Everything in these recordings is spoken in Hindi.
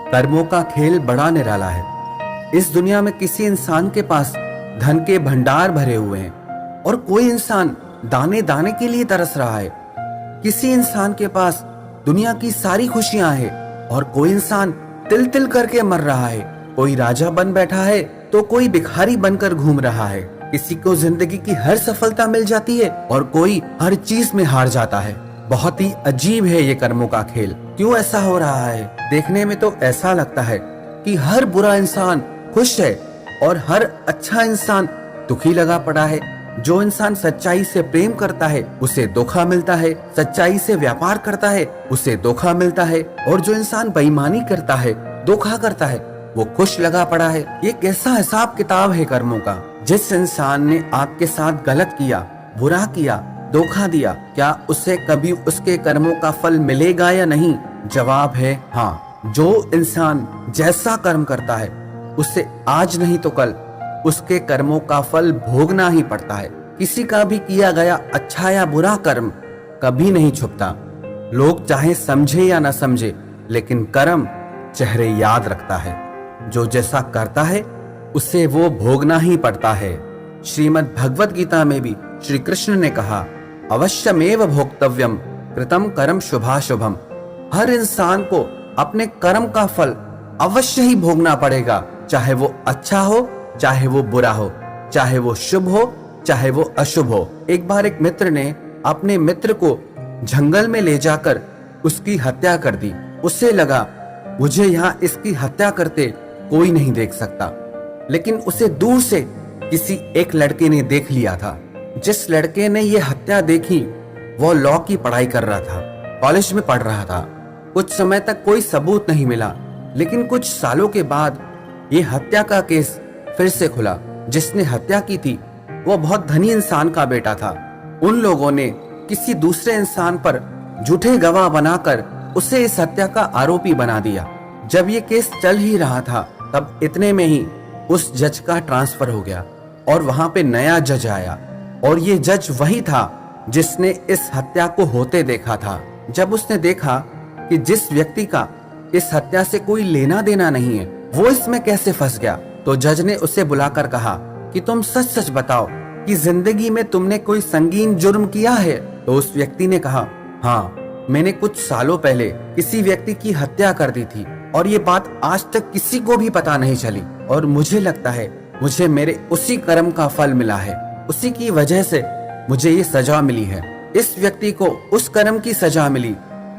कर्मों का खेल बड़ा निराला है। इस दुनिया में किसी इंसान के पास धन के भंडार भरे हुए हैं और कोई इंसान दाने दाने के लिए तरस रहा है। किसी इंसान के पास दुनिया की सारी खुशियां हैं और कोई इंसान तिल तिल करके मर रहा है। कोई राजा बन बैठा है तो कोई भिखारी बनकर घूम रहा है। किसी को जिंदगी की हर सफलता मिल जाती है और कोई हर चीज में हार जाता है। बहुत ही अजीब है ये कर्मों का खेल। क्यों ऐसा हो रहा है? देखने में तो ऐसा लगता है कि हर बुरा इंसान खुश है और हर अच्छा इंसान दुखी लगा पड़ा है। जो इंसान सच्चाई से प्रेम करता है उसे धोखा मिलता है, सच्चाई से व्यापार करता है उसे धोखा मिलता है, और जो इंसान बेईमानी करता है, धोखा करता है, वो खुश लगा पड़ा है। ये कैसा हिसाब किताब है कर्मों का? जिस इंसान ने आपके साथ गलत किया, बुरा किया, धोखा दिया, क्या उसे कभी उसके कर्मों का फल मिलेगा या नहीं? जवाब है हाँ। जो इंसान जैसा कर्म करता है उसे आज नहीं तो कल उसके कर्मों का फल भोगना ही पड़ता है। किसी का भी किया गया अच्छा या बुरा कर्म कभी नहीं छुपता। लोग चाहे समझे या न समझे, लेकिन कर्म चेहरे याद रखता है। जो जैसा करता है उसे वो भोगना ही पड़ता है। श्रीमद् भगवत गीता में भी श्री कृष्ण ने कहा, अवश्यमेव भोक्तव्यम कृतम कर्म शुभाशुभम। हर इंसान को अपने कर्म का फल अवश्य ही भोगना पड़ेगा, चाहे वो अच्छा हो, चाहे वो बुरा हो, चाहे वो शुभ हो, चाहे वो अशुभ हो। एक बार एक मित्र ने अपने मित्र को जंगल में ले जाकर उसकी हत्या कर दी। उससे लगा मुझे यहाँ इसकी हत्या करते कोई नहीं देख सकता, लेकिन उसे दूर से किसी एक लड़के ने देख लिया था। जिस लड़के ने ये हत्या देखी वो लॉ की पढ़ाई कर रहा था, कॉलेज में पढ़ रहा था। कुछ समय तक कोई सबूत नहीं मिला, लेकिन कुछ सालों के बाद ये हत्या का केस फिर से खुला। जिसने हत्या की थी वो बहुत धनी इंसान का बेटा था। उन लोगों ने किसी दूसरे इंसान पर झूठे गवाह बनाकर उसे इस हत्या का आरोपी बना दिया। जब ये केस चल ही रहा था तब इतने में ही उस जज का ट्रांसफर हो गया और वहां पे नया जज आया, और ये जज वही था जिसने इस हत्या को होते देखा था। जब उसने देखा कि जिस व्यक्ति का इस हत्या से कोई लेना देना नहीं है वो इसमें कैसे फंस गया, तो जज ने उसे बुलाकर कहा कि तुम सच सच बताओ कि जिंदगी में तुमने कोई संगीन जुर्म किया है। तो उस व्यक्ति ने कहा, हाँ, मैंने कुछ सालों पहले किसी व्यक्ति की हत्या कर दी थी और ये बात आज तक किसी को भी पता नहीं चली, और मुझे लगता है मुझे मेरे उसी कर्म का फल मिला है, उसी की वजह से मुझे ये सजा मिली है। इस व्यक्ति को उस कर्म की सजा मिली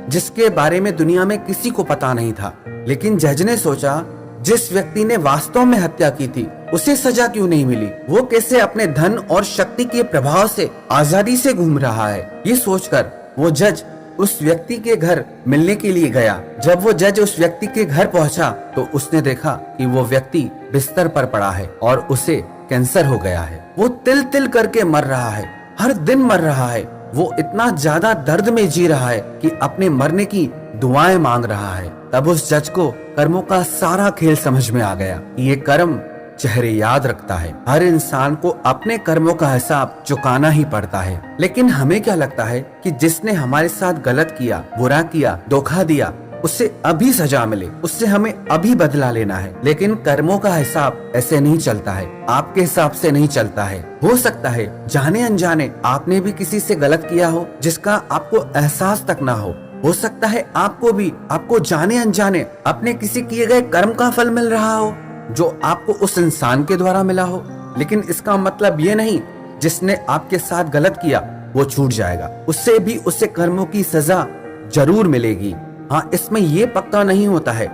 जिसके बारे में दुनिया में किसी को पता नहीं था, लेकिन जज ने सोचा जिस व्यक्ति ने वास्तव में हत्या की थी उसे सजा क्यों नहीं मिली? वो कैसे अपने धन और शक्ति के प्रभाव से आजादी से घूम रहा है? ये सोचकर वो जज उस व्यक्ति के घर मिलने के लिए गया। जब वो जज उस व्यक्ति के घर पहुंचा तो उसने देखा कि वो व्यक्ति बिस्तर पर पड़ा है और उसे कैंसर हो गया है। वो तिल तिल करके मर रहा है, हर दिन मर रहा है। वो इतना ज्यादा दर्द में जी रहा है कि अपने मरने की दुआएं मांग रहा है। तब उस जज को कर्मों का सारा खेल समझ में आ गया। ये कर्म चेहरे याद रखता है। हर इंसान को अपने कर्मों का हिसाब चुकाना ही पड़ता है। लेकिन हमें क्या लगता है कि जिसने हमारे साथ गलत किया, बुरा किया, धोखा दिया, उससे अभी सजा मिले, उससे हमें अभी बदला लेना है। लेकिन कर्मों का हिसाब ऐसे नहीं चलता है, आपके हिसाब से नहीं चलता है। हो सकता है जाने अनजाने आपने भी किसी से गलत किया हो जिसका आपको एहसास तक ना हो सकता है आपको भी आपको जाने अनजाने अपने किसी किए गए कर्म का फल मिल रहा हो जो आपको उस इंसान के द्वारा मिला हो। लेकिन इसका मतलब ये नहीं जिसने आपके साथ गलत किया वो छूट जाएगा, उससे भी उसे कर्मों की सजा जरूर मिलेगी। हाँ, इसमें ये पक्का नहीं होता है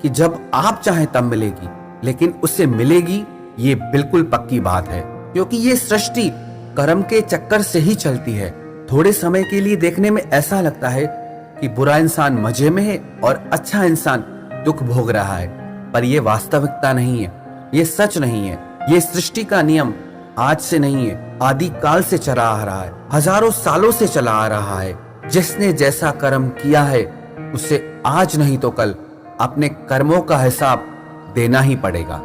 कि जब आप चाहें तब मिलेगी, लेकिन उसे मिलेगी ये बिल्कुल पक्की बात है, क्योंकि ये सृष्टि कर्म के चक्कर से ही चलती है। थोड़े समय के लिए देखने में ऐसा लगता है कि बुरा इंसान मजे में है और अच्छा इंसान दुख भोग रहा है, पर यह वास्तविकता नहीं है, ये सच नहीं है। ये सृष्टि का नियम आज से नहीं है, आदि काल से चला आ रहा है, हजारों सालों से चला आ रहा है। जिसने जैसा कर्म किया है उसे आज नहीं तो कल अपने कर्मों का हिसाब देना ही पड़ेगा।